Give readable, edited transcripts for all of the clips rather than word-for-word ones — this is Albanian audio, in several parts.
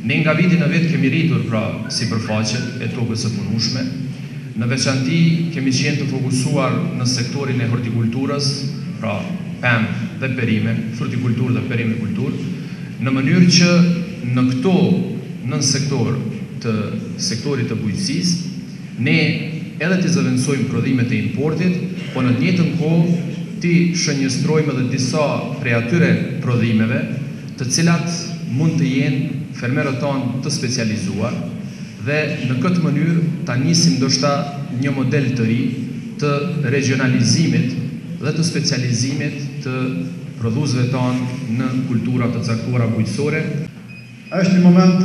Ne nga viti në vit kemi rritur pra sipërfaqet e tokës së punueshme. Në veçanti kemi qenë të fokusuar në sektorin e hortikulturës, pra pemë dhe perime, frutikulturë dhe perimekulturë, në mënyrë që në këto nën sektorit të bujqësisë, ne edhe të zëvendësojmë prodhimet e importit, po në të njëjtën kohë të shënjestrojmë edhe disa prej atyre prodhimeve, të cilat mund të jenë fermerët tonë të specializuar dhe në këtë mënyrë ta nisim ndoshta një model të ri të regionalizimit dhe të specializimit të prodhuesve tonë në kultura të caktuara bujqësore. Është një moment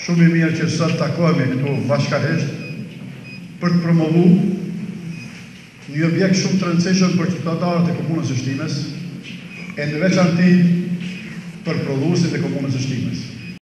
shumë i mirë që sot takohemi këtu bashkërisht për të promovu një objekt shumë të rëndësishëm për qytetarët e komunës së Shtimës, e në veçanti për prodhuesit e komunës së Shtimës.